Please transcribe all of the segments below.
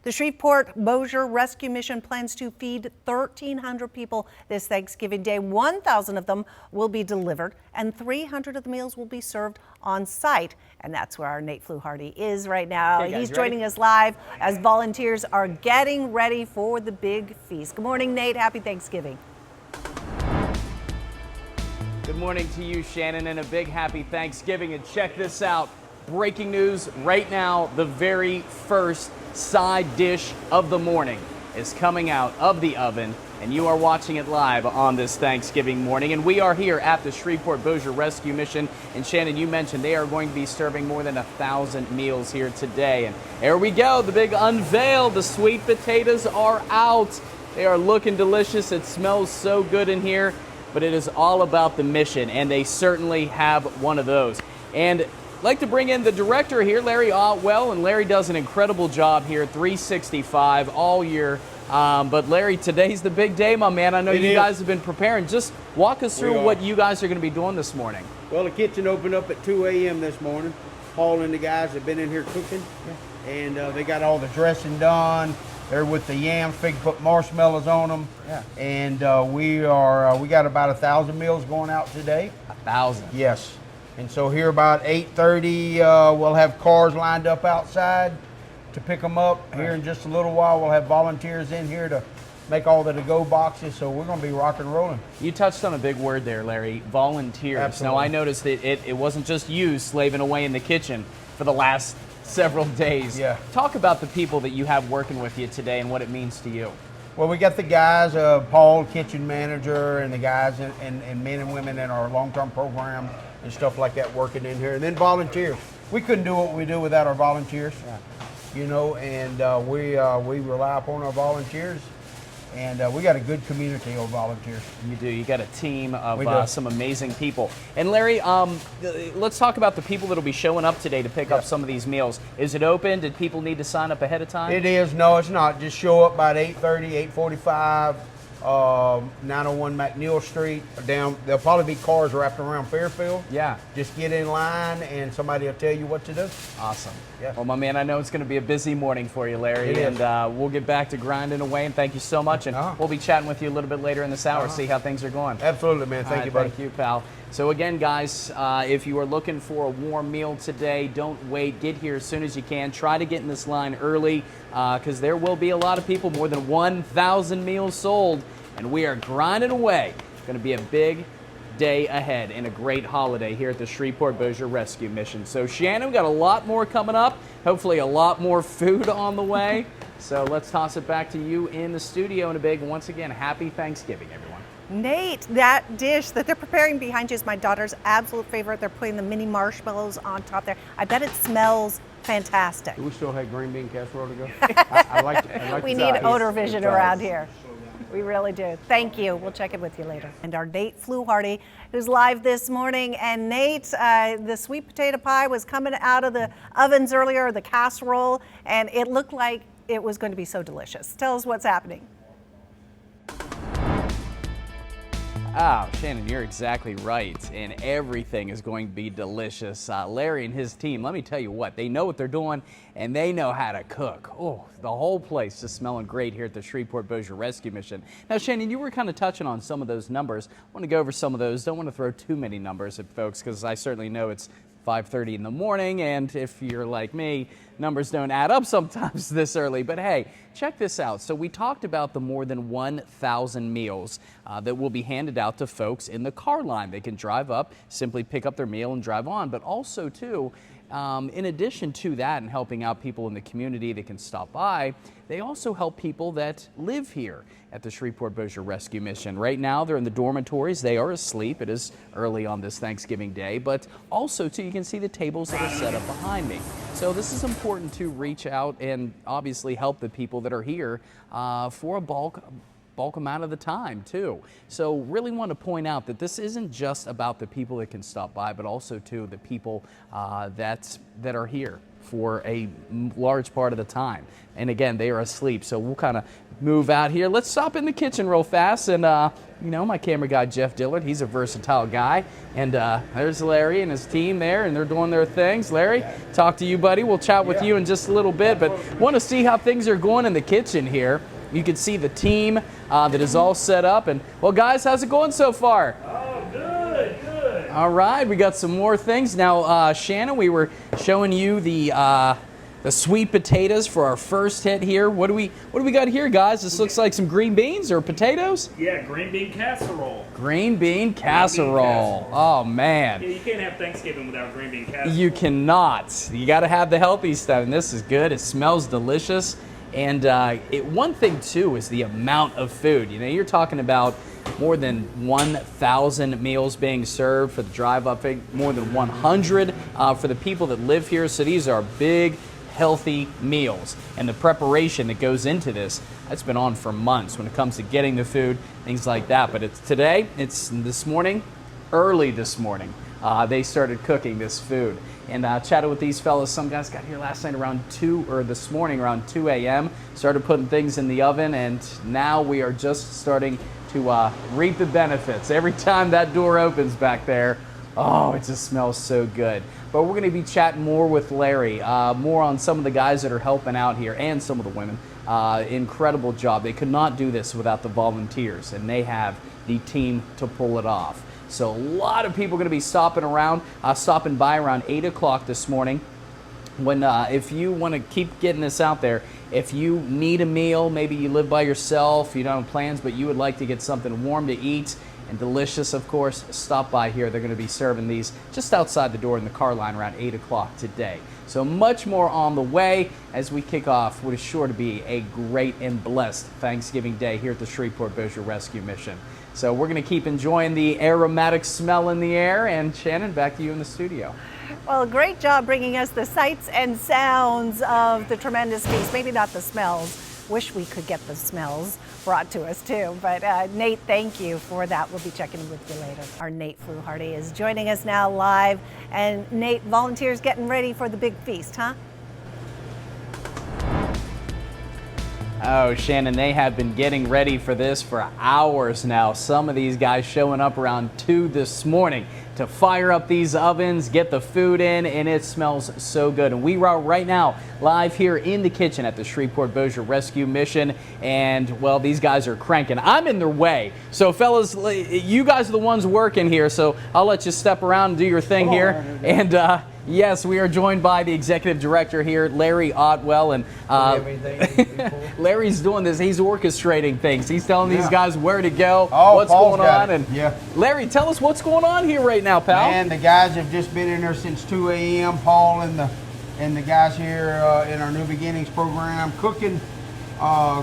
The Shreveport-Bossier Rescue Mission plans to feed 1,300 people this Thanksgiving Day. 1,000 of them will be delivered, and 300 of the meals will be served on site. And that's where our Nate Fluharty is right now. Hey guys, he's joining us live as volunteers are getting ready for the big feast. Good morning, Nate. Happy Thanksgiving. Good morning to you, Shannon, and a big happy Thanksgiving. And check this out. Breaking news right now, the very first side dish of the morning is coming out of the oven, and you are watching it live on this Thanksgiving morning. And we are here at the Shreveport-Bossier Rescue Mission. And Shannon, you mentioned they are going to be serving more than 1,000 meals here today. And there we go, the big unveil. The sweet potatoes are out. They are looking delicious. It smells so good in here, but it is all about the mission, and they certainly have one of those. And I'd like to bring in the director here, Larry Otwell, and Larry does an incredible job here, 365 all year. But Larry, today's the big day, my man. I know you guys have been preparing. Just walk us through what you guys are going to be doing this morning. Well, the kitchen opened up at 2 a.m. this morning. Paul and the guys have been in here cooking, and they got all the dressing done. They're with the yams, fig put marshmallows on them. Yeah. And we got about 1,000 meals going out today. 1,000? Yes. And so here about 8:30, we'll have cars lined up outside to pick them up. Here in just a little while, we'll have volunteers in here to make all the to-go boxes. So we're going to be rock and rolling. You touched on a big word there, Larry, volunteers. Absolutely. Now, I noticed that it wasn't just you slaving away in the kitchen for the last several days. Yeah. Talk about the people that you have working with you today and what it means to you. Well, we got the guys, Paul, kitchen manager, and the guys and men and women in our long-term program and stuff like that working in here. And then volunteers. We couldn't do what we do without our volunteers, you know, and we rely upon our volunteers. And we got a good community of volunteers. You do. You got a team of some amazing people. And Larry, let's talk about the people that will be showing up today to pick up some of these meals. Is it open? Did people need to sign up ahead of time? It is. No, it's not. Just show up by 8:30, 8:45, 901 McNeil Street. Down. There'll probably be cars wrapped around Fairfield. Yeah. Just get in line and somebody will tell you what to do. Awesome. Yeah. Well, my man, I know it's going to be a busy morning for you, Larry. It is. And we'll get back to grinding away. And thank you so much. And we'll be chatting with you a little bit later in this hour, see how things are going. Absolutely, man. Thank you, buddy. Thank you, pal. So again, guys, if you are looking for a warm meal today, don't wait. Get here as soon as you can. Try to get in this line early because there will be a lot of people, more than 1,000 meals sold. And we are grinding away. It's going to be a big day ahead and a great holiday here at the Shreveport-Bossier Rescue Mission. So Shannon, we've got a lot more coming up. Hopefully a lot more food on the way. So let's toss it back to you in the studio in a big, once again, happy Thanksgiving, everyone. Nate, that dish that they're preparing behind you is my daughter's absolute favorite. They're putting the mini marshmallows on top there. I bet it smells fantastic. Do we still have green bean casserole to go? I like We need odor vision around here. We really do. Thank you. We'll check in with you later. And our Nate Fluharty, who's live this morning. And Nate, the sweet potato pie was coming out of the ovens earlier, the casserole, and it looked like it was going to be so delicious. Tell us what's happening. Oh, Shannon, you're exactly right, and everything is going to be delicious. Larry and his team, let me tell you what, they know what they're doing, and they know how to cook. Oh, the whole place is smelling great here at the Shreveport-Bossier Rescue Mission. Now, Shannon, you were kind of touching on some of those numbers. I want to go over some of those. Don't want to throw too many numbers at folks, because I certainly know it's 5:30 in the morning, and if you're like me, numbers don't add up sometimes this early. But hey, check this out. So we talked about the more than 1,000 meals that will be handed out to folks in the car line. They can drive up, simply pick up their meal and drive on. But also, too, in addition to that and helping out people in the community that can stop by, they also help people that live here at the Shreveport-Bossier Rescue Mission. Right now, they're in the dormitories. They are asleep. It is early on this Thanksgiving Day, but also, too, you can see the tables that are set up behind me. So this is important to reach out and obviously help the people that are here for a bulk bulk amount of the time too. So really want to point out that this isn't just about the people that can stop by, but also too the people that are here for a large part of the time. And again, they are asleep. So we'll kind of move out here. Let's stop in the kitchen real fast. And you know, my camera guy, Jeff Dillard, he's a versatile guy. And there's Larry and his team there, and they're doing their things. Larry, talk to you, buddy. We'll chat with you in just a little bit, but want to see how things are going in the kitchen here. You can see the team that is all set up. And well, guys, how's it going so far? Oh, good. All right, we got some more things. Now, Shannon, we were showing you the sweet potatoes for our first hit here. What do we got here, guys? This looks like some green beans or potatoes? Yeah, green bean casserole. Green bean casserole. Oh, man. Yeah, you can't have Thanksgiving without green bean casserole. You cannot. You got to have the healthy stuff, and this is good. It smells delicious. And one thing, too, is the amount of food. You know, you're talking about more than 1,000 meals being served for the drive-up, more than 100 for the people that live here. So these are big, healthy meals. And the preparation that goes into this, that's been on for months when it comes to getting the food, things like that. But it's this morning, early this morning, they started cooking this food. And chatted with these fellas. Some guys got here last night around 2, or this morning around 2 a.m. Started putting things in the oven, and now we are just starting to reap the benefits. Every time that door opens back there, oh, it just smells so good. But we're going to be chatting more with Larry, more on some of the guys that are helping out here, and some of the women. Incredible job. They could not do this without the volunteers, and they have the team to pull it off. So a lot of people are going to be stopping by around 8 o'clock this morning. When if you want to keep getting this out there, if you need a meal, maybe you live by yourself, you don't have plans, but you would like to get something warm to eat and delicious, of course, stop by here. They're going to be serving these just outside the door in the car line around 8 o'clock today. So much more on the way as we kick off what is sure to be a great and blessed Thanksgiving Day here at the Shreveport-Bossier Rescue Mission. So we're going to keep enjoying the aromatic smell in the air. And Shannon, back to you in the studio. Well, great job bringing us the sights and sounds of the tremendous feast. Maybe not the smells. Wish we could get the smells brought to us too. But Nate, thank you for that. We'll be checking with you later. Our Nate Fluharty is joining us now live. And Nate, volunteers getting ready for the big feast, huh? Oh, Shannon, they have been getting ready for this for hours now. Some of these guys showing up around 2 this morning to fire up these ovens, get the food in, and it smells so good. And we are right now live here in the kitchen at the Shreveport-Bossier Rescue Mission, and well, these guys are cranking. I'm in their way. So fellas, you guys are the ones working here, so I'll let you step around and do your thing here. And yes, we are joined by the executive director here, Larry Otwell, and Larry's doing this. He's orchestrating things. He's telling these guys where to go, what's Paul's going on, and Larry, tell us what's going on here right now, pal. Man, the guys have just been in there since 2 a.m. Paul and the guys here in our New Beginnings program cooking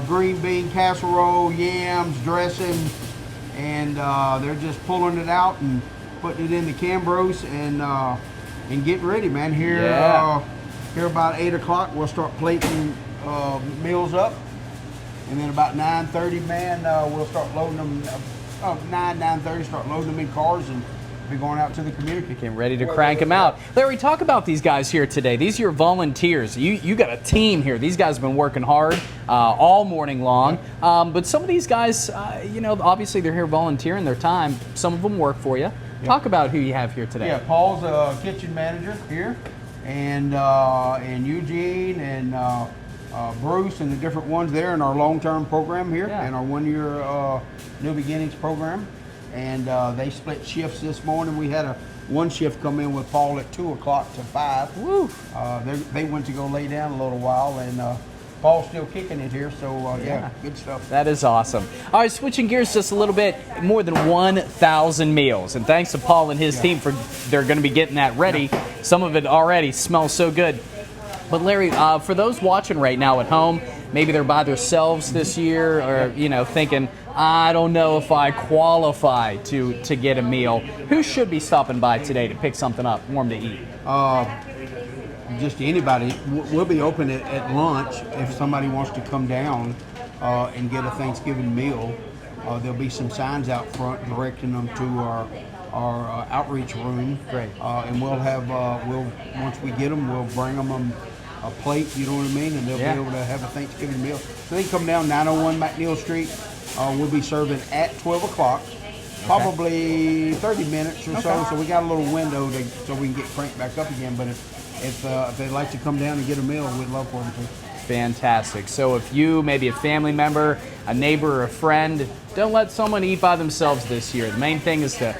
green bean casserole, yams, dressing, and they're just pulling it out and putting it in the Cambros and getting ready, man. Here about 8 o'clock, we'll start plating meals up, and then about 9:30, man, we'll start loading them. 9:30, start loading them in cars and be going out to the community. Getting ready to crank them out. Larry, talk about these guys here today. These are your volunteers. You got a team here. These guys have been working hard all morning long. But some of these guys, you know, obviously they're here volunteering their time. Some of them work for you. Talk about who you have here today. Yeah, Paul's a kitchen manager here, and Eugene and Bruce and the different ones there in our long-term program here, and our one-year New Beginnings program. And they split shifts this morning. We had one shift come in with Paul at 2 o'clock to 5. Woo! They went to go lay down a little while, and Paul's still kicking it here, so yeah, good stuff. That is awesome. All right, switching gears just a little bit, more than 1,000 meals. And thanks to Paul and his team they're going to be getting that ready. Some of it already smells so good. But Larry, for those watching right now at home, maybe they're by themselves this year, or you know, thinking, I don't know if I qualify to get a meal. Who should be stopping by today to pick something up warm to eat? Just anybody. We'll be open at lunch if somebody wants to come down and get a Thanksgiving meal. There'll be some signs out front directing them to our outreach room. Great. And we'll have once we get them, we'll bring them a plate. You know what I mean? And they'll be able to have a Thanksgiving meal. So they can come down 901 McNeil Street. We'll be serving at 12 o'clock. Probably 30 minutes or so. So we got a little window so we can get cranked back up again. But if they'd like to come down and get a meal, we'd love for them to. Fantastic. So if you, maybe a family member, a neighbor, or a friend, don't let someone eat by themselves this year. The main thing is to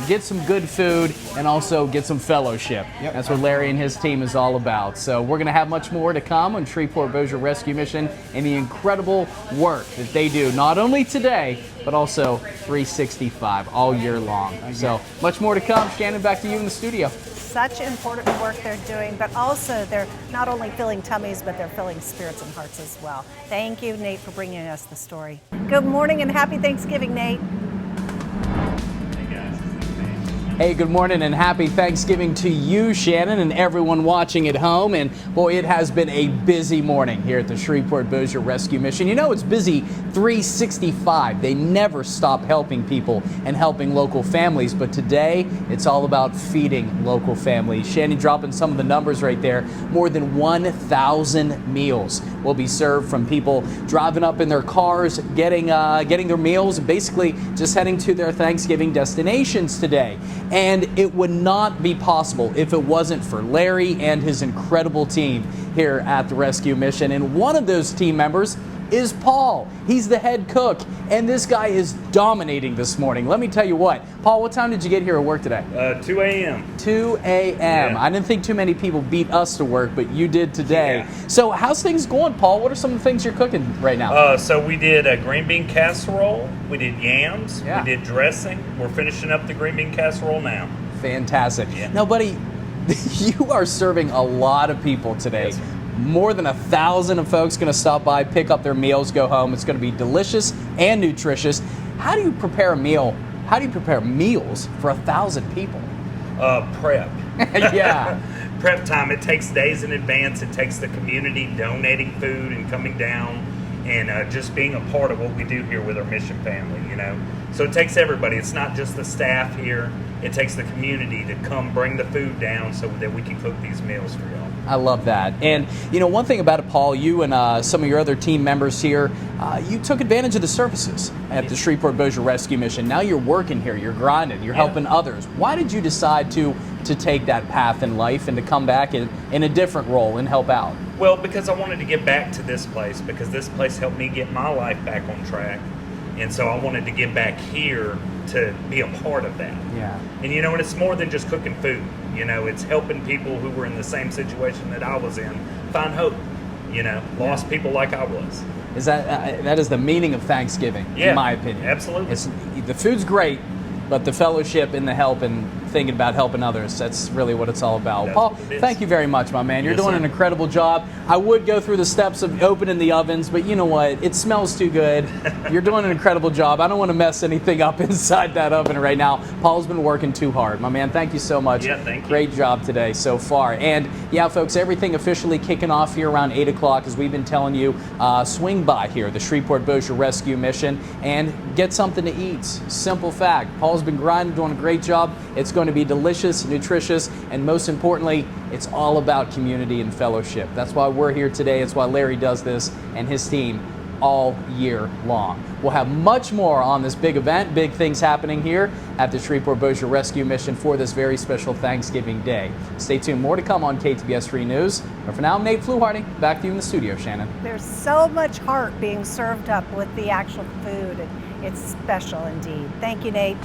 get some good food and also get some fellowship. Yep. That's what Larry and his team is all about. So we're going to have much more to come on Shreveport-Bossier Rescue Mission and the incredible work that they do, not only today, but also 365 all year long. So much more to come. Shannon, back to you in the studio. Such important work they're doing, but also they're not only filling tummies, but they're filling spirits and hearts as well. Thank you, Nate, for bringing us the story. Good morning and happy Thanksgiving, Nate. Hey, good morning and happy Thanksgiving to you, Shannon, and everyone watching at home. And boy, it has been a busy morning here at the Shreveport-Bossier Rescue Mission. You know, it's busy 365. They never stop helping people and helping local families. But today, it's all about feeding local families. Shannon dropping some of the numbers right there. More than 1,000 meals will be served from people driving up in their cars, getting their meals, and basically just heading to their Thanksgiving destinations today. And it would not be possible if it wasn't for Larry and his incredible team here at the Rescue Mission. And one of those team members is Paul. He's the head cook, and this guy is dominating this morning. Let me tell you what. Paul, what time did you get here at work today? 2 a.m. 2 a.m. Yeah. I didn't think too many people beat us to work, but you did today. Yeah. So how's things going, Paul? What are some of the things you're cooking right now? So we did a green bean casserole. We did yams. Yeah. We did dressing. We're finishing up the green bean casserole now. Fantastic. Yeah. Now, buddy, you are serving a lot of people today. Yes, sir. More than 1,000 of folks going to stop by, pick up their meals, go home. It's going to be delicious and nutritious. How do you prepare a meal? How do you prepare meals for 1,000 people? Prep. Yeah. Prep time. It takes days in advance. It takes the community donating food and coming down and just being a part of what we do here with our mission family, you know. So it takes everybody. It's not just the staff here. It takes the community to come bring the food down so that we can cook these meals for y'all. I love that. And, you know, one thing about it, Paul, you and some of your other team members here, you took advantage of the services at the Shreveport-Bossier Rescue Mission. Now you're working here, you're grinding, you're helping others. Why did you decide to take that path in life and to come back in a different role and help out? Well, because I wanted to get back to this place, because this place helped me get my life back on track. And so I wanted to get back here to be a part of that. Yeah. And you know, and it's more than just cooking food. You know, it's helping people who were in the same situation that I was in find hope. You know, lost people like I was. Is that is the meaning of Thanksgiving, Yeah, in my opinion. absolutely. The food's great, but the fellowship and the help and thinking about helping others, that's really what it's all about. That's Paul, what it is. thank you very much, my man. You're Yes, doing sir. an incredible job. I would go through the steps of opening the ovens, but you know what? It smells too good. You're doing an incredible job. I don't want to mess anything up inside that oven right now. Paul's been working too hard. My man, thank you so much. Yeah, thank you. Great job today so far. And yeah, folks, everything officially kicking off here around 8 o'clock, as we've been telling you. Swing by here, the Shreveport-Bossier Rescue Mission, and get something to eat. Simple fact. Paul's been grinding, doing a great job. It's going to be delicious, nutritious, and most importantly, it's all about community and fellowship. That's why we're here today. It's why Larry does this and his team all year long. We'll have much more on this big event, big things happening here at the Shreveport-Bossier Rescue Mission for this very special Thanksgiving Day. Stay tuned, more to come on KTBS 3 News. But for now, I'm Nate Fluharty. Back to you in the studio, Shannon. There's so much heart being served up with the actual food. It's special indeed. Thank you, Nate.